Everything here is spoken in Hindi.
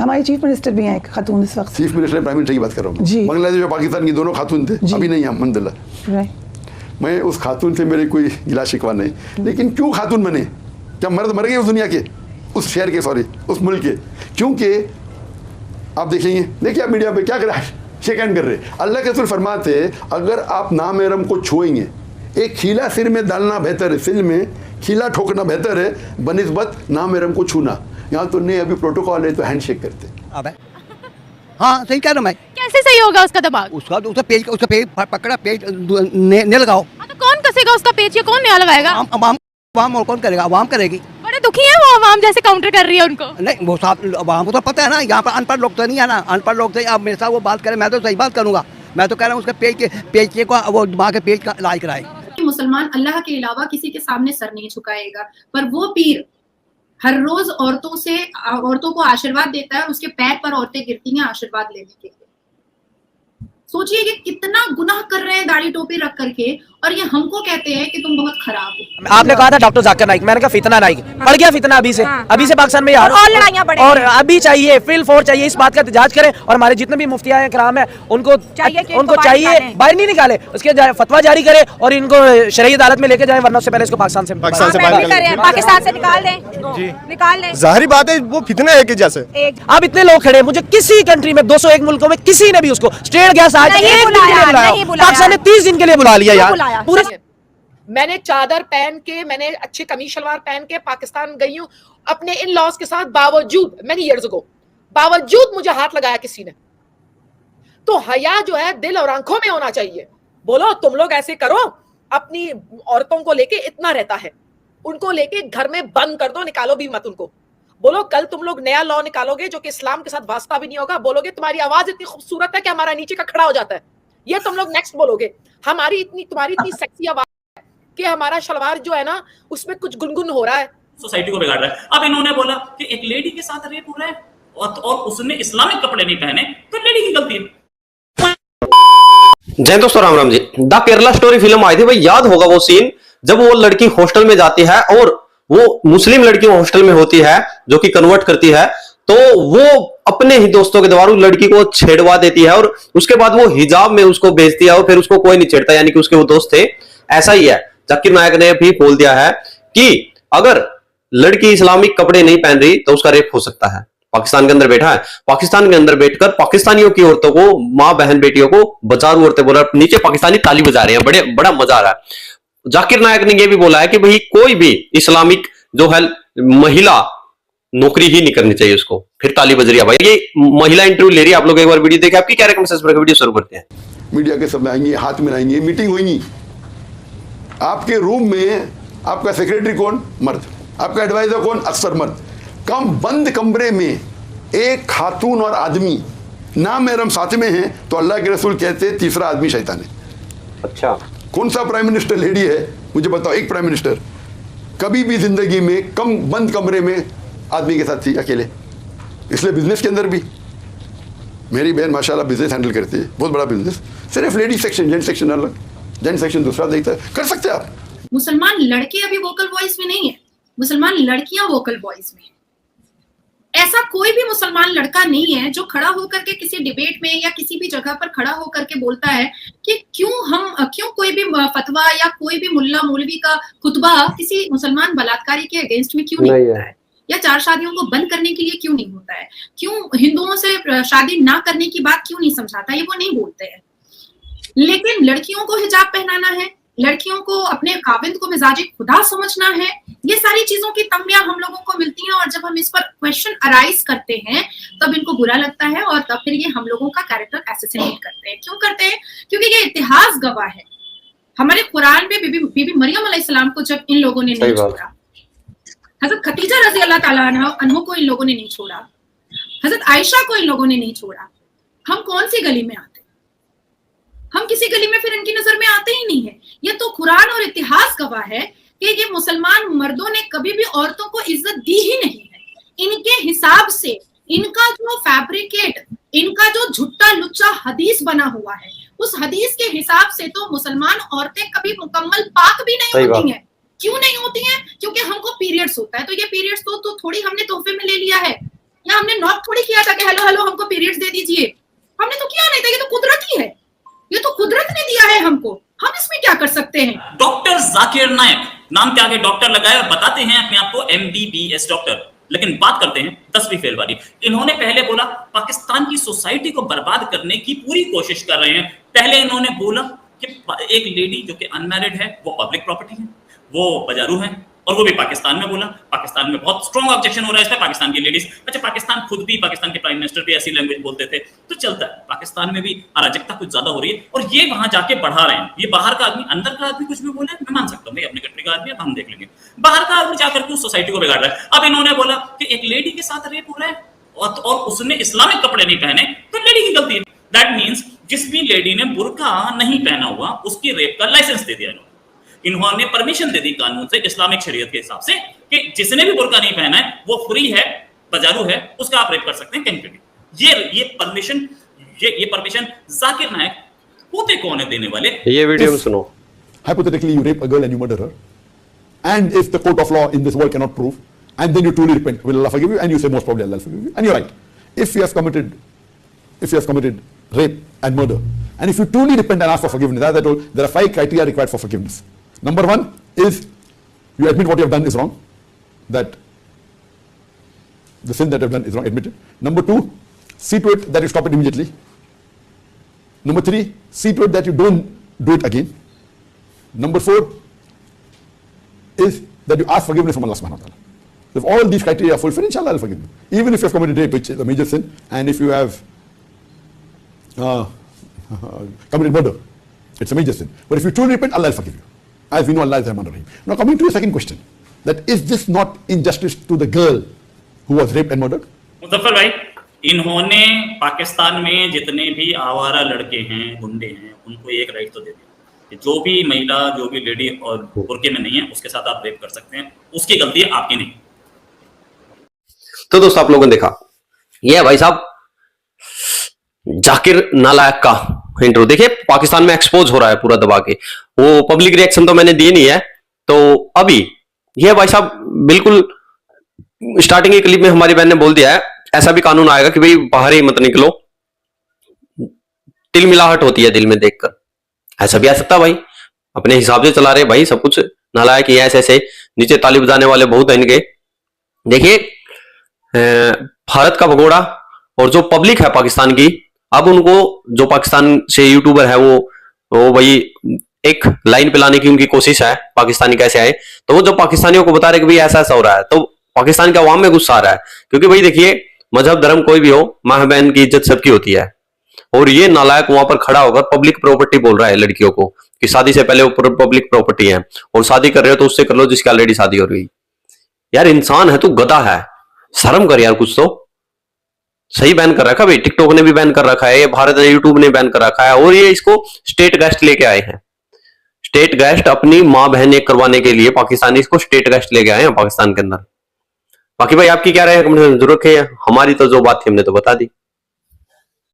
हमारी चीफ मिनिस्टर भी हैं एक खातून इस वक्त। चीफ मिनिस्टर प्राइम मिनिस्टर की बात कर रहा हूँ जी। बांग्लादेश और पाकिस्तान की दोनों खातून थे, अभी नहीं अलहमदुलिल्लाह। मैं उस खातून से मेरे कोई गिला शिकवा नहीं, लेकिन क्यों खातून बने? क्या मर्द मर गए उस दुनिया के, उस शहर के, सॉरी उस मुल्क के? क्योंकि आप देखेंगे, देखिए आप मीडिया पे क्या कर रहे हैं, शेक हैंड कर रहे। अल्लाह के रसूल फरमाते अगर आप नामहरम को छुएंगे, एक खीला सिर में डालना बेहतर है, सिर में खीला ठोकना बेहतर है बनिस्बत नामहरम को छूना। यहाँ तो नहीं, अभी प्रोटोकॉल है तो हैंडशेक करते। हाँ सही कह रहा हूँ मैं। कैसे सही होगा उसका दिमाग? उसका पेज पकड़ा, पेज ने लगाओ। तो कौन कसेगा उसका पेज? ये कौन नया लगाएगा? अवाम और कौन करेगा? अवाम करेगी। बड़े दुखी है वो, अवाम जैसे काउंटर कर रही है उनको। नहीं वो साहब अवाम को तो पता है ना, यहाँ पर अनपढ़ लोग तो नहीं है ना, अनपढ़ लोग तो अब मेरे साथ वो बात करें, मैं तो सही बात करूँगा। मैं तो कह रहा हूँ उसका पेज को वो दिमाग के पेज का इलाज कराए। मुसलमान अल्लाह के अलावा किसी के सामने सर नहीं झुकाएगा, पर वो पीर हर रोज औरतों को आशीर्वाद देता है, उसके पैर पर औरतें गिरती हैं आशीर्वाद लेने के लिए। सोचिए कि कितना गुनाह कर रहे हैं दाढ़ी टोपी रख करके, और ये हमको कहते हैं कि तुम बहुत खराब हो। आपने कहा था डॉक्टर जाकिर नाइक, मैंने कहा फितना नाइक, बढ़ गया फितना अभी से। अभी से पाकिस्तान में यार और लड़ाइयां बढ़ेंगी। और अभी चाहिए फिल फोर चाहिए, इस बात का एहतजाज करें। और हमारे जितने भी मुफ्तियां कराम है उनको चाहिए बाहर नहीं निकाले, उसके फतवा जारी करे और इनको शरई अदालत में लेके जाए, वरना उससे पहले इसको पाकिस्तान से निकाल दें। जाहिर बात है वो फितना है कि जैसे अब इतने लोग खड़े, मुझे किसी कंट्री में 201 मुल्कों में किसी ने भी उसको स्ट्रेट गैस आज पाकिस्तान ने 30 दिन के लिए बुला लिया यार। पूरे मैंने चादर पहन के, मैंने अच्छे कमीज शलवार पहन के पाकिस्तान गई हूँ अपने इन लॉज के साथ, बावजूद मैनी ईयर्स अगो, बावजूद मुझे हाथ लगाया किसी ने। तो हया जो है दिल और आंखों में होना चाहिए। बोलो तुम लोग ऐसे करो, अपनी औरतों को लेके इतना रहता है, उनको लेके घर में बंद कर दो, निकालो भी मत उनको। बोलो कल तुम लोग नया लॉ निकालोगे जो कि इस्लाम के साथ वास्ता भी नहीं होगा, बोलोगे तुम्हारी आवाज इतनी खूबसूरत है कि हमारा नीचे का खड़ा हो जाता है, ये तुम लोग नेक्स्ट बोलोगे। तुम्हारी इतनी सेक्सी आवाज है कि हमारा शलवार जो है ना उसमें कुछ गुनगुन हो रहा है, सोसाइटी को बिगाड़ रहा है। अब इन्होंने बोला कि एक लेडी के साथ रेप हो रहा है और उसने इस्लामिक कपड़े नहीं पहने, तो लेडी की गलती है। जय दोस्तों, Ram Ram ji. The Kerala story film आई थी भाई, याद होगा वो सीन जब वो लड़की हॉस्टल में जाती है और वो मुस्लिम लड़की हॉस्टल में होती है जो कि कन्वर्ट करती है, तो वो अपने ही दोस्तों के द्वारा लड़की को छेड़वा देती है और उसके बाद वो हिजाब में उसको भेजती है और फिर उसको कोई नहीं छेड़ता, यानी कि उसके वो दोस्त थे। ऐसा ही है, जाकिर नायक ने भी बोल दिया है कि अगर लड़की इस्लामिक कपड़े नहीं पहन रही तो उसका रेप हो सकता है। पाकिस्तान के अंदर बैठा है, पाकिस्तान के अंदर बैठकर पाकिस्तानियों की औरतों को, माँ बहन बेटियों को बचारू औरतें बोला, नीचे पाकिस्तानी ताली बजा रहे हैं, बड़ा मजा आ रहा है। जाकिर नायक ने यह भी बोला है कि भाई कोई भी इस्लामिक जो है महिला नौकरी ही नहीं करनी चाहिए उसको, फिर ताली बज रही है भाई। ये महिला इंटरव्यू ले रही है, आप लोग एक बार वीडियो देखें, आपकी क्या रिकमेंडेशन पर वीडियो शुरू करते हैं। मीडिया के सब आएंगे, हाथ मिलाएंगे, मीटिंग होगी। आपके रूम में आपका सेक्रेटरी कौन? मर्द। आपका एडवाइजर कौन? अक्सर मर्द। कम बंद कमरे में एक खातून और आदमी नामहरम साथ में हैं तो अल्लाह के रसूल कहते हैं तीसरा आदमी शैतान है। अच्छा, कौन सा प्राइम मिनिस्टर लेडी है मुझे बताओ? एक प्राइम मिनिस्टर कभी भी जिंदगी में कम बंद कमरे में आदमी के साथ थी अकेले? इसलिए बिजनेस के अंदर भी मेरी बहन माशाल्लाह बिजनेस हैंडल करती है, बहुत बड़ा बिजनेस। सिर्फ लेडी सेक्शन, जेंट सेक्शन अलग, जेंट सेक्शन दूसरा देखता है, कर सकते हैं आप। मुसलमान लड़के अभी वोकल वॉइस में नहीं है, मुसलमान लड़कियां वोकल वॉइस में है। ऐसा कोई भी मुसलमान लड़का नहीं है जो खड़ा होकर के किसी डिबेट में या किसी भी जगह पर खड़ा होकर के बोलता है कि क्यों कोई भी फतवा या कोई भी मुल्ला मौलवी का खुतबा किसी मुसलमान बलात्कारी के अगेंस्ट में क्यों नहीं होता है, या 4 शादियों को बंद करने के लिए क्यों नहीं होता है, क्यों हिंदुओं से शादी ना करने की बात क्यों नहीं समझाता, ये वो नहीं बोलते हैं। लेकिन लड़कियों को हिजाब पहनाना है, लड़कियों को अपने काबिल को मिजाजी खुदा समझना है, ये सारी चीजों की तंबियां हम लोगों को मिलती हैं। और जब हम इस पर क्वेश्चन अराइज करते हैं तब इनको बुरा लगता है और तब फिर ये हम लोगों का कैरेक्टर असैसिनेट करते हैं। क्यों करते हैं? क्योंकि ये इतिहास गवाह है। हमारे कुरान में बीबी मरियम अलैहिस्सलाम को जब इन लोगों ने नहीं छोड़ा, हजरत खतीजा रजी अल्लाह ताला अन्हा को इन लोगों ने नहीं छोड़ा, हजरत आयशा को इन लोगों ने नहीं छोड़ा, हम कौन सी गली में आते? हम किसी गली में फिर इनकी नजर में आते ही नहीं है। ये तो कुरान और इतिहास गवाह है कि ये मुसलमान मर्दों ने कभी भी औरतों को इज्जत दी ही नहीं है। इनके हिसाब से इनका जो फैब्रिकेट, इनका जो झुट्टा लुच्चा हदीस बना हुआ है, उस हदीस के हिसाब से तो मुसलमान औरतें कभी मुकम्मल पाक भी नहीं होती हैं। क्यों नहीं होती हैं? क्योंकि हमको पीरियड्स होता है, तो ये पीरियड्स तो थोड़ी हमने तोहफे में ले लिया है या हमने नॉक थोड़ी किया था कि हेलो हेलो हमको पीरियड्स दे दीजिए, हमने तो किया नहीं था, ये तो कुदरती है, ये तो कुदरत ने दिया है हमको, हम इसमें क्या कर सकते हैं। डॉक्टर जाकिर नायक नाम के आगे डॉक्टर लगाए और बताते हैं अपने आप को MBBS डॉक्टर, लेकिन बात करते हैं 10वीं फेल वाली। इन्होंने पहले बोला पाकिस्तान की सोसाइटी को बर्बाद करने की पूरी कोशिश कर रहे हैं। पहले इन्होंने बोला कि एक लेडी जो कि अनमैरिड है वो पब्लिक प्रॉपर्टी है, वो बाजारू है, और वो भी पाकिस्तान में बोला। पाकिस्तान में बहुत स्ट्रॉन्ग ऑब्जेक्शन हो रहा है इस पे, पाकिस्तान की लेडीज, अच्छा पाकिस्तान खुद भी, पाकिस्तान के प्राइम मिनिस्टर भी ऐसी लैंग्वेज बोलते थे, तो चलता है। पाकिस्तान में भी अराजकता कुछ ज्यादा हो रही है और ये वहां जाके बढ़ा रहे हैं। ये बाहर का आदमी, अंदर का आदमी कुछ भी बोले मैं मान सकता हूँ, भाई अपने कंट्री का आदमी, अब हम देख लेंगे। बाहर का आदमी जाकर के उस सोसाइटी को बिगाड़ रहा है। अब इन्होंने बोला कि एक लेडी के साथ रेप हो रहा है और उसने इस्लामिक कपड़े नहीं पहने तो लेडी की गलती है। दैट मीन्स जिस भी लेडी ने बुर्का नहीं पहना हुआ उसकी रेप का लाइसेंस दे दिया इन्होंने परमिशन दे दी कानून से, इस्लामिक शरीयत के हिसाब से, कि जिसने भी बुर्का नहीं पहना है वो फ्री है, बाजारू है, उसका आप रेप कर सकते हैं कहीं पे भी। ये परमिशन जाकिर नायक होते कौन है देने वाले? ये वीडियो में सुनो। Hypothetically, you rape a girl and you murder her, and if the court of law in this world cannot prove, and then you truly repent, will Allah forgive you? And you say most probably Allah will forgive you, and you're right. If you have committed rape and murder, and if you truly repent and ask for forgiveness, as I told, there are 5 criteria required for forgiveness. Number 1 is you admit what you have done is wrong, that the sin that you have done is wrong, admit it. Number 2, see to it that you stop it immediately. Number 3, see to it that you don't do it again. Number 4 is that you ask forgiveness from Allah subhanahu wa ta'ala. If all these criteria are fulfilled, inshallah Allah will forgive you. Even if you have committed rape, which is a major sin, and if you have committed murder, it's a major sin. But if you truly repent, Allah will forgive you. As we know, Allah is Rahman Rahim. Now coming to your second question, that is this not injustice to the girl who was raped and murdered? Muzaffar भाई, इन्होंने पाकिस्तान में जितने भी आवारा लड़के हैं, गुंडे हैं, उनको एक राइट तो दे दिया कि जो भी महिला, जो भी लेडी और बुर्के में नहीं है उसके साथ आप रेप कर सकते हैं, उसकी गलती है, आपकी नहीं। तो दोस्तों आप लोगों ने देखा, ये है भाई साहब जाकिर नालायक का इंट्रो। देखिए पाकिस्तान में एक्सपोज हो रहा है पूरा दबा के, वो पब्लिक रिएक्शन तो मैंने दिए नहीं है। तो अभी ये भाई साहब बिल्कुल स्टार्टिंग के क्लिप में हमारी बहन ने बोल दिया है ऐसा भी कानून आएगा कि भाई बाहर ही मत निकलो, तिल मिलाहट होती है दिल में देखकर। ऐसा भी आ सकता भाई, अपने हिसाब से चला रहे भाई सब कुछ। नालायक ही ऐसे ऐसे नीचे ताली बजाने वाले बहुत है इनके। देखिए भारत का भगोड़ा और जो पब्लिक है पाकिस्तान की, अब उनको जो पाकिस्तान से यूट्यूबर है वो भाई एक लाइन पे लाने की उनकी कोशिश है, पाकिस्तानी कैसे आए। तो वो जो पाकिस्तानियों को बता रहे कि भाई ऐसा ऐसा हो रहा है, तो पाकिस्तान के अवाम में गुस्सा आ रहा है। क्योंकि भाई देखिए मजहब धर्म कोई भी हो, माँ बहन की इज्जत सबकी होती है। और ये नालायक वहां पर खड़ा होकर पब्लिक प्रॉपर्टी बोल रहा है लड़कियों को कि शादी से पहले वो पब्लिक प्रॉपर्टी है, और शादी कर रहे हो तो उससे कर लो जिसकी ऑलरेडी शादी हो रही। यार इंसान है तू, गधा है, शर्म कर यार कुछ तो। सही बैन कर रखा भाई, टिकटॉक ने भी बैन कर रखा है, ये भारत ने यूट्यूब ने बैन कर रखा है, और ये इसको स्टेट गेस्ट लेके आए हैं। स्टेट गेस्ट अपनी माँ बहन एक करवाने के लिए पाकिस्तानी इसको स्टेट गेस्ट लेके आए हैं पाकिस्तान के अंदर। बाकी भाई आपकी क्या राय है कमेंट में जरूर रखिए। हमारी तो जो बात थी हमने तो बता दी।